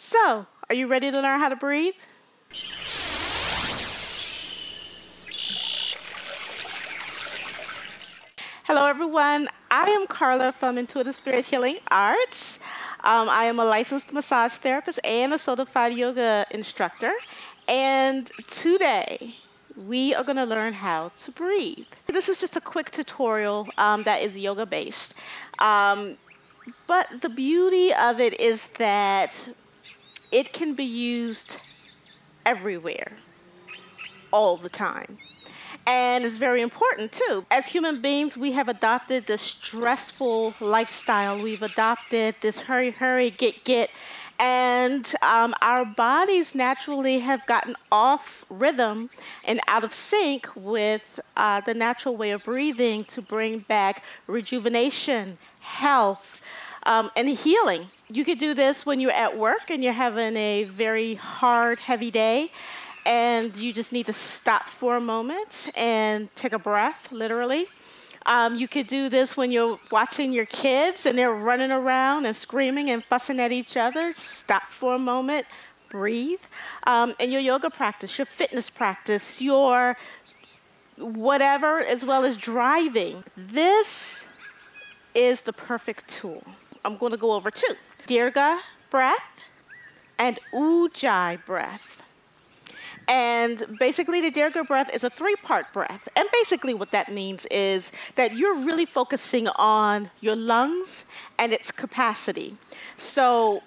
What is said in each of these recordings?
So, are you ready to learn how to breathe? Hello, everyone. I am Carla from Intuitive Spirit Healing Arts. I am a licensed massage therapist and a certified yoga instructor. And today, we are going to learn how to breathe. This is just a quick tutorial that is yoga based. But the beauty of it is that it can be used everywhere, all the time. And it's very important too. As human beings, we have adopted this stressful lifestyle. We've adopted this hurry, hurry, get. And our bodies naturally have gotten off rhythm and out of sync with the natural way of breathing to bring back rejuvenation, health, and healing. You could do this when you're at work and you're having a very hard, heavy day, and you just need to stop for a moment and take a breath, literally. You could do this when you're watching your kids and they're running around and screaming and fussing at each other. Stop for a moment, breathe. And your yoga practice, your fitness practice, your whatever, as well as driving. This is the perfect tool. I'm going to go over two: Dirga Breath and Uji Breath. And basically, the Dirga Breath is a three-part breath. And basically what that means is that you're really focusing on your lungs and its capacity. So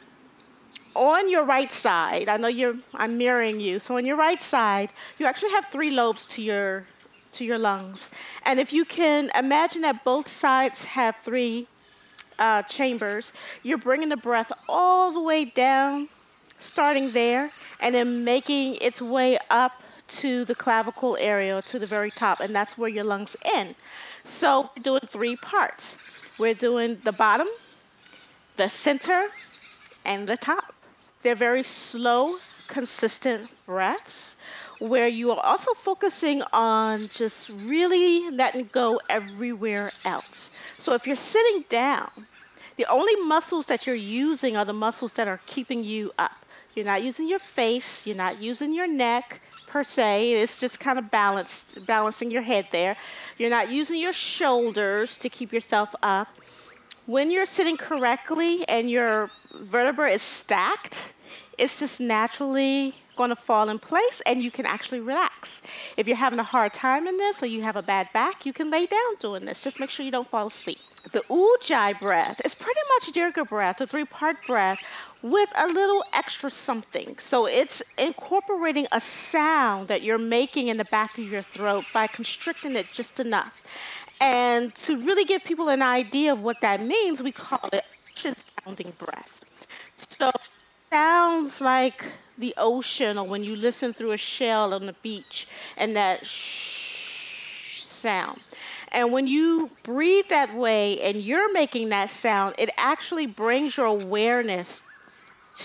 on your right side, I know I'm mirroring you. So on your right side, you actually have three lobes to your lungs. And if you can imagine that both sides have three chambers, you're bringing the breath all the way down, starting there, and then making its way up to the clavicle area, to the very top, and that's where your lungs end. So we're doing three parts. We're doing the bottom, the center, and the top. They're very slow, consistent breaths where you are also focusing on just really letting go everywhere else. So if you're sitting down, the only muscles that you're using are the muscles that are keeping you up. You're not using your face. You're not using your neck per se. It's just kind of balancing your head there. You're not using your shoulders to keep yourself up. When you're sitting correctly and your vertebra is stacked, it's just naturally going to fall in place and you can actually relax. If you're having a hard time in this or you have a bad back, you can lay down doing this. Just make sure you don't fall asleep. The Uji breath is pretty much Dirga breath, a three-part breath with a little extra something. So it's incorporating a sound that you're making in the back of your throat by constricting it just enough. And to really give people an idea of what that means, we call it ocean sounding breath. So it sounds like the ocean, or when you listen through a shell on the beach and that shh sound. And when you breathe that way and you're making that sound, it actually brings your awareness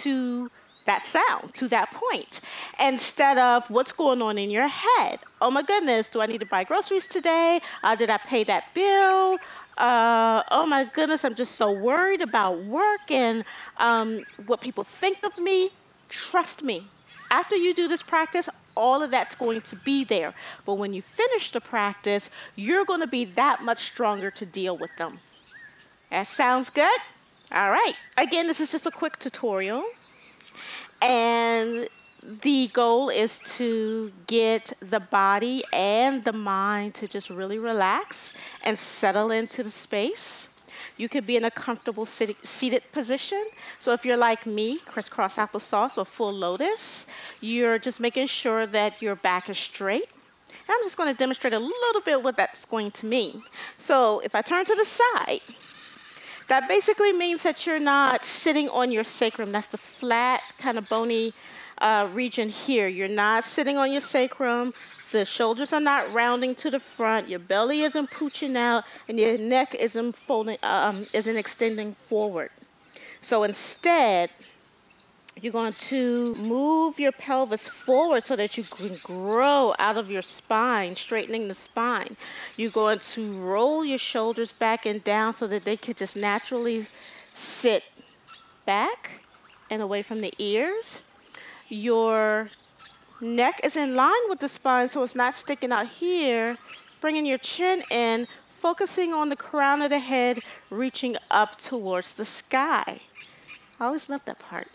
to that sound, to that point, instead of what's going on in your head. Oh my goodness, do I need to buy groceries today? Did I pay that bill? Oh my goodness, I'm just so worried about work and what people think of me. Trust me, after you do this practice, all of that's going to be there. But when you finish the practice, you're going to be that much stronger to deal with them. That sounds good? All right. Again, this is just a quick tutorial. And the goal is to get the body and the mind to just really relax and settle into the space. You could be in a comfortable seated position. So if you're like me, crisscross applesauce or full lotus, you're just making sure that your back is straight. And I'm just going to demonstrate a little bit what that's going to mean. So if I turn to the side, that basically means that you're not sitting on your sacrum. That's the flat, kind of bony region here. You're not sitting on your sacrum. The shoulders are not rounding to the front. Your belly isn't pooching out, and your neck isn't extending forward. So instead, you're going to move your pelvis forward so that you can grow out of your spine, straightening the spine. You're going to roll your shoulders back and down so that they can just naturally sit back and away from the ears. Your neck is in line with the spine, so it's not sticking out here. Bringing your chin in, focusing on the crown of the head, reaching up towards the sky. I always love that part.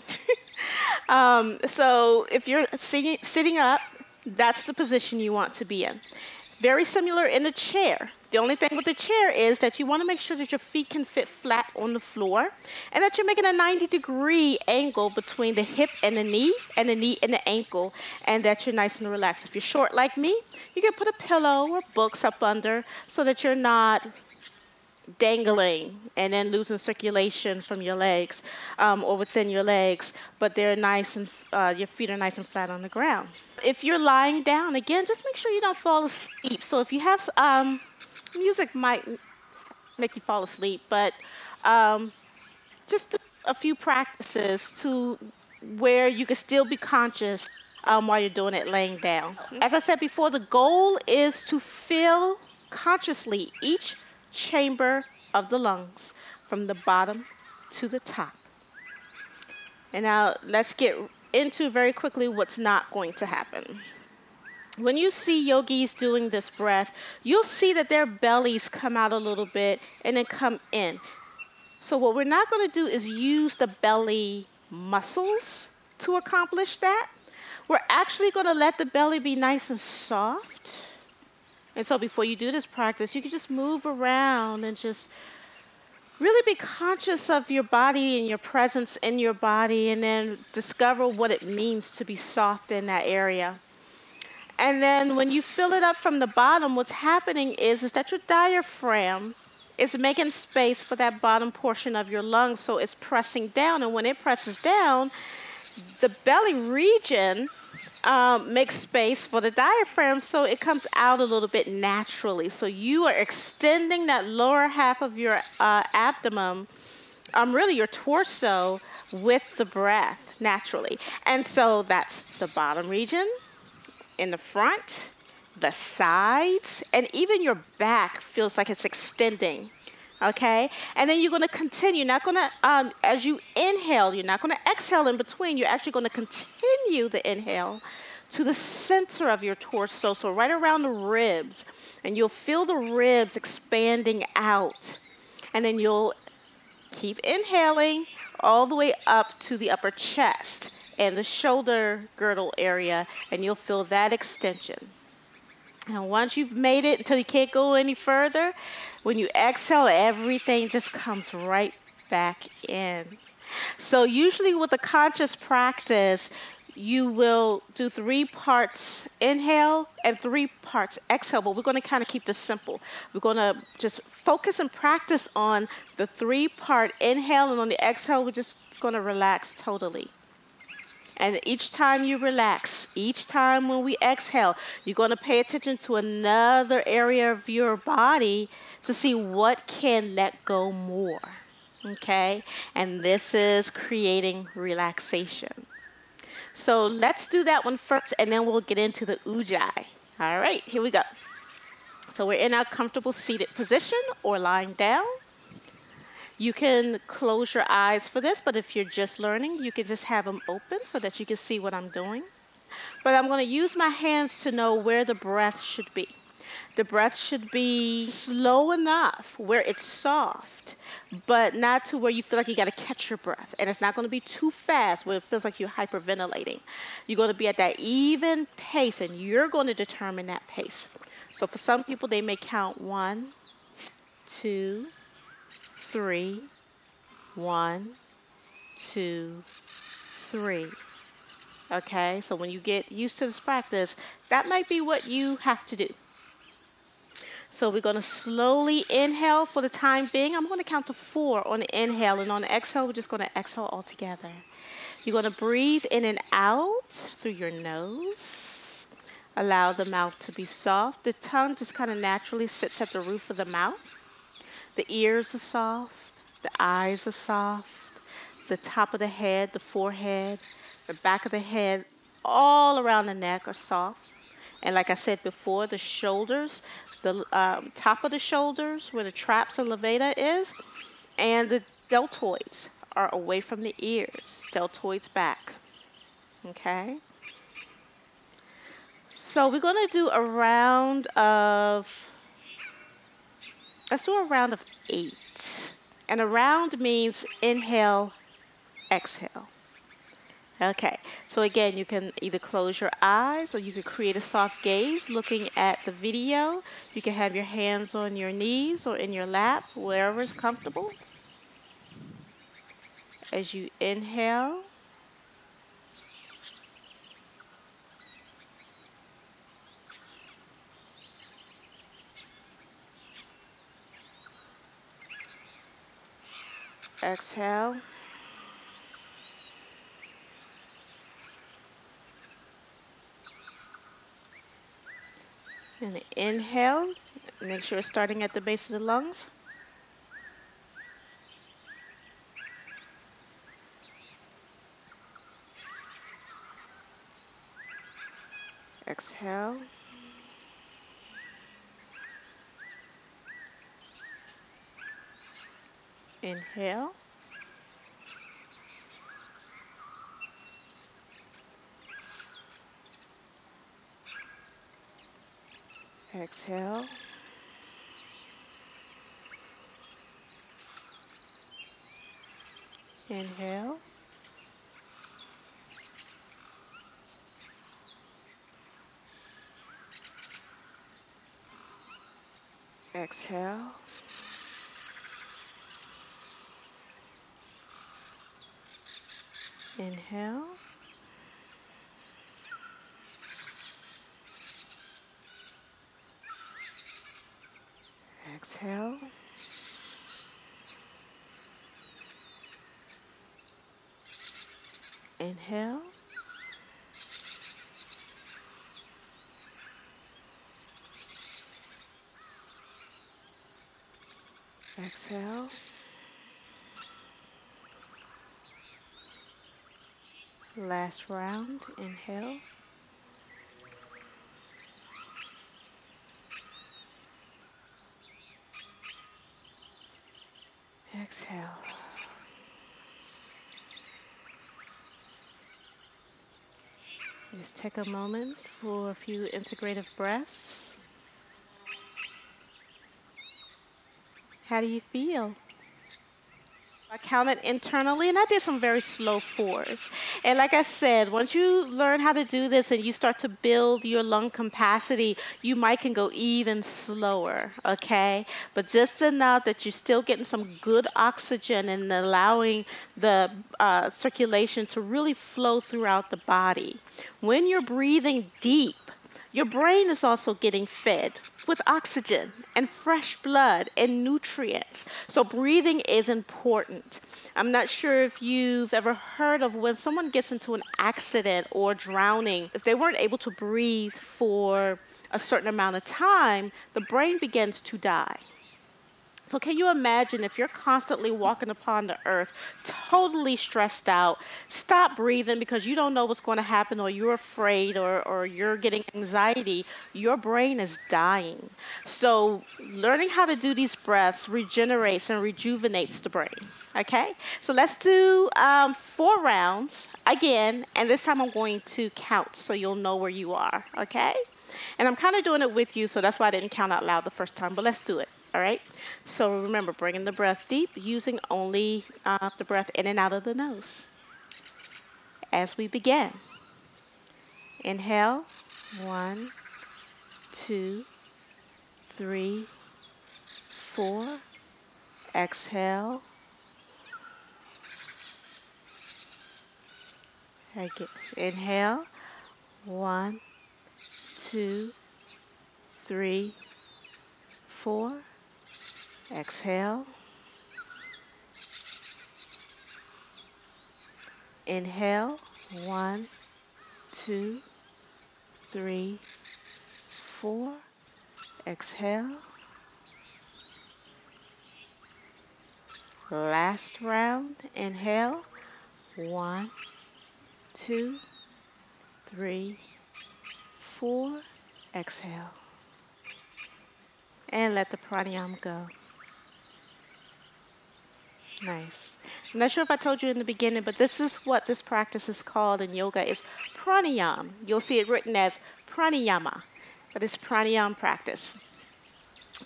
So if you're sitting up, that's the position you want to be in. Very similar in a chair. The only thing with the chair is that you want to make sure that your feet can fit flat on the floor and that you're making a 90-degree angle between the hip and the knee and the ankle, and that you're nice and relaxed. If you're short like me, you can put a pillow or books up under so that you're not dangling and then losing circulation from your legs or within your legs, but they're nice and your feet are nice and flat on the ground. If you're lying down, again, just make sure you don't fall asleep. So if you have music might make you fall asleep, but just a few practices to where you can still be conscious while you're doing it laying down. As I said before, the goal is to feel consciously each chamber of the lungs from the bottom to the top. And now let's get into very quickly what's not going to happen. When you see yogis doing this breath, you'll see that their bellies come out a little bit and then come in. So what we're not going to do is use the belly muscles to accomplish that. We're actually going to let the belly be nice and soft. And so before you do this practice, you can just move around and just really be conscious of your body and your presence in your body, and then discover what it means to be soft in that area. And then when you fill it up from the bottom, what's happening is that your diaphragm is making space for that bottom portion of your lungs, so it's pressing down. And when it presses down, the belly region makes space for the diaphragm, so it comes out a little bit naturally. So you are extending that lower half of your abdomen, really your torso, with the breath naturally. And so that's the bottom region, in the front, the sides, and even your back feels like it's extending. Okay, and then you're going to continue. You're not going to, as you inhale, you're not going to exhale in between. You're actually going to continue the inhale to the center of your torso, so right around the ribs, and you'll feel the ribs expanding out. And then you'll keep inhaling all the way up to the upper chest and the shoulder girdle area, and you'll feel that extension. And once you've made it until you can't go any further, when you exhale, everything just comes right back in. So usually with a conscious practice, you will do 3 parts inhale and 3 parts exhale, but we're going to kind of keep this simple. We're going to just focus and practice on the 3-part inhale, and on the exhale, we're just going to relax totally. And each time you relax, each time when we exhale, you're going to pay attention to another area of your body to see what can let go more. Okay? And this is creating relaxation. So let's do that one first, and then we'll get into the Ujjayi. All right, here we go. So we're in our comfortable seated position or lying down. You can close your eyes for this, but if you're just learning, you can just have them open so that you can see what I'm doing. But I'm going to use my hands to know where the breath should be. The breath should be slow enough where it's soft, but not to where you feel like you got to catch your breath. And it's not going to be too fast where it feels like you're hyperventilating. You're going to be at that even pace, and you're going to determine that pace. So for some people, they may count 1, 2, 3, 1, 2, 3. Okay, so when you get used to this practice, that might be what you have to do. So we're going to slowly inhale for the time being. I'm going to count to 4 on the inhale, and on the exhale, we're just going to exhale all together. You're going to breathe in and out through your nose. Allow the mouth to be soft. The tongue just kind of naturally sits at the roof of the mouth. The ears are soft. The eyes are soft. The top of the head, the forehead, the back of the head, all around the neck are soft. And like I said before, the shoulders, the top of the shoulders where the traps of Levada is, and the deltoids are away from the ears, deltoids back. Okay? So we're going to do a round of, let's do a round of 8. And a round means inhale, exhale. Okay, so again, you can either close your eyes or you can create a soft gaze looking at the video. You can have your hands on your knees or in your lap, wherever is comfortable. As you inhale, exhale. And inhale, make sure it's starting at the base of the lungs. Exhale. Inhale. Exhale. Inhale. Exhale. Inhale. Exhale. Inhale. Exhale. Last round. Inhale. Exhale. Just take a moment for a few integrative breaths. How do you feel? I counted internally and I did some very slow 4s. And like I said, once you learn how to do this and you start to build your lung capacity, you might can go even slower, okay? But just enough that you're still getting some good oxygen and allowing the circulation to really flow throughout the body. When you're breathing deep, your brain is also getting fed with oxygen and fresh blood and nutrients. So breathing is important. I'm not sure if you've ever heard of when someone gets into an accident or drowning, if they weren't able to breathe for a certain amount of time, the brain begins to die. So can you imagine if you're constantly walking upon the earth, totally stressed out, stop breathing because you don't know what's going to happen or you're afraid or you're getting anxiety, your brain is dying. So learning how to do these breaths regenerates and rejuvenates the brain. Okay, so let's do 4 rounds again, and this time I'm going to count so you'll know where you are, okay? And I'm kind of doing it with you, so that's why I didn't count out loud the first time, but let's do it, all right? So remember, bringing the breath deep, using only the breath in and out of the nose. As we begin, inhale, 1, 2, 3, 4. Exhale. Inhale, 1, 2, 3, 4. Exhale. Inhale, 1, 2, 3, 4. Exhale. Last round. Inhale, 1, 2, 3, 4. Exhale. And let the pranayama go. Nice. I'm not sure if I told you in the beginning, but this is what this practice is called in yoga is pranayama. You'll see it written as pranayama, but it's pranayama practice.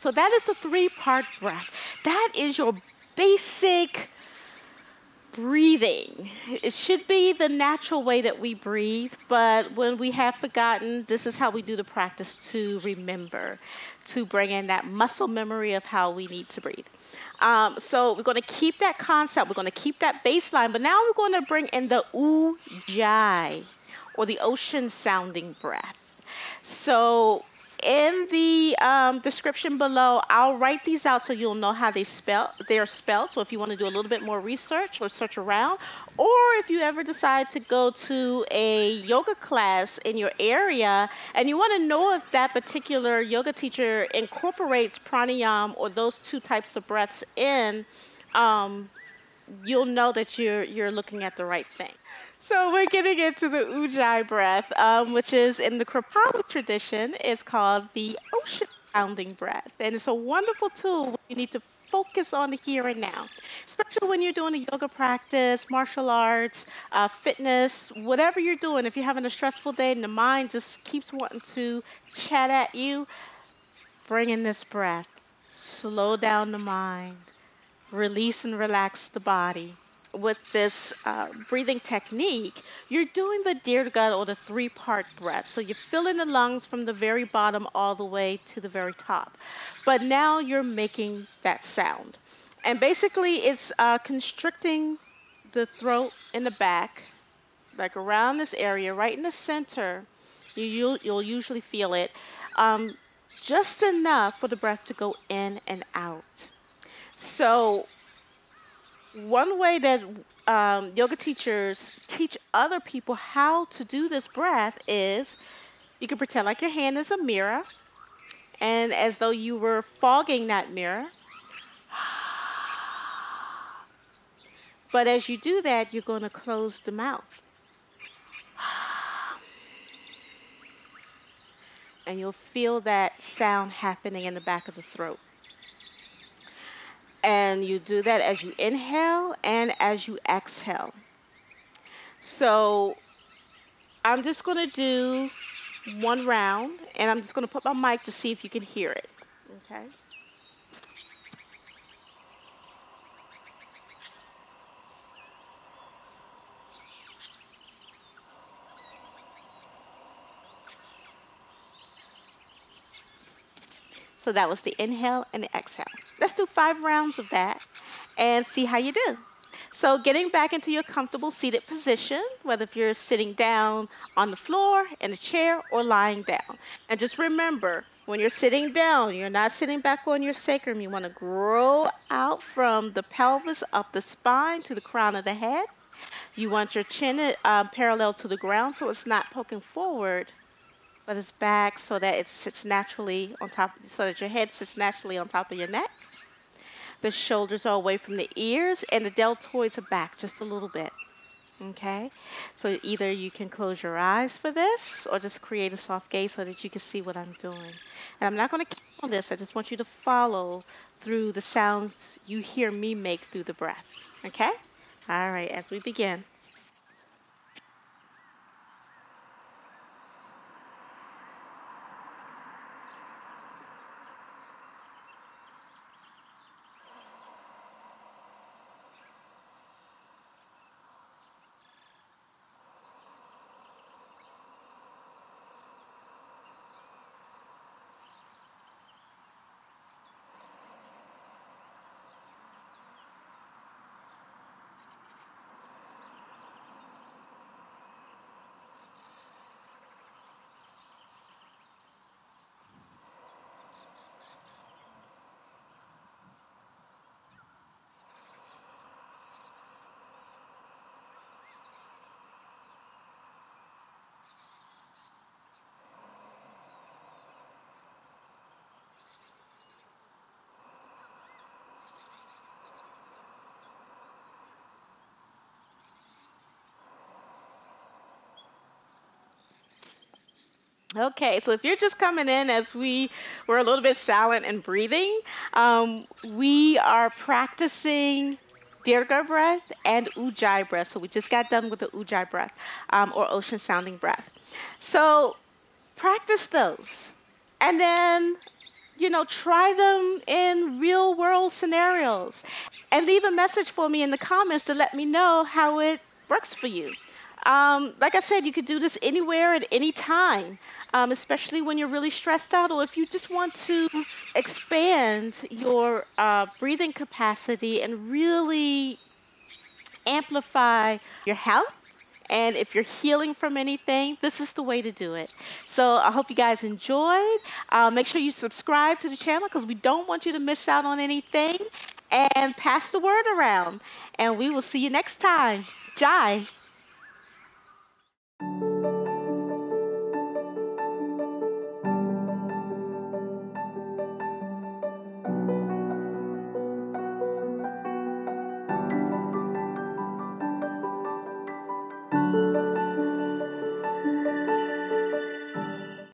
So that is the three-part breath. That is your basic breathing. It should be the natural way that we breathe, but when we have forgotten, this is how we do the practice to remember, to bring in that muscle memory of how we need to breathe. So we're going to keep that concept. We're going to keep that baseline, but now we're going to bring in the Ujjayi, or the ocean sounding breath. So in the description below, I'll write these out so you'll know how they're spelled. So if you want to do a little bit more research or search around, or if you ever decide to go to a yoga class in your area and you want to know if that particular yoga teacher incorporates pranayama or those two types of breaths in, you'll know that you're looking at the right thing. So we're getting into the Ujjayi breath, which is in the Kripalu tradition, is called the ocean sounding breath. And it's a wonderful tool when you need to focus on the here and now, especially when you're doing a yoga practice, martial arts, fitness, whatever you're doing. If you're having a stressful day and the mind just keeps wanting to chat at you, bring in this breath. Slow down the mind. Release and relax the body. With this breathing technique, you're doing the Dirga, or the three-part breath. So you're filling the lungs from the very bottom all the way to the very top. But now you're making that sound. And basically it's constricting the throat in the back, like around this area, right in the center. You'll usually feel it. Just enough for the breath to go in and out. So one way that yoga teachers teach other people how to do this breath is you can pretend like your hand is a mirror, and as though you were fogging that mirror. But as you do that, you're going to close the mouth. And you'll feel that sound happening in the back of the throat. And you do that as you inhale and as you exhale. So I'm just going to do one round, and I'm just going to put my mic to see if you can hear it. Okay. So that was the inhale and the exhale. Let's do 5 rounds of that and see how you do. So getting back into your comfortable seated position, whether if you're sitting down on the floor, in a chair, or lying down. And just remember, when you're sitting down, you're not sitting back on your sacrum. You want to grow out from the pelvis up the spine to the crown of the head. You want your chin parallel to the ground so it's not poking forward, but it's back so that it sits naturally on top, so that your head sits naturally on top of your neck. The shoulders are away from the ears, and the deltoids are back just a little bit. Okay? So either you can close your eyes for this, or just create a soft gaze so that you can see what I'm doing. And I'm not going to keep on this. I just want you to follow through the sounds you hear me make through the breath. Okay? All right, as we begin. Okay, so if you're just coming in as we were a little bit silent and breathing, we are practicing Dirga Breath, and Uji Breath. So we just got done with the Uji Breath, or ocean sounding breath. So practice those. And then, try them in real world scenarios and leave a message for me in the comments to let me know how it works for you. Like I said, you could do this anywhere at any time, especially when you're really stressed out or if you just want to expand your breathing capacity and really amplify your health. And if you're healing from anything, this is the way to do it. So I hope you guys enjoyed. Make sure you subscribe to the channel because we don't want you to miss out on anything. And pass the word around. And we will see you next time. Jai.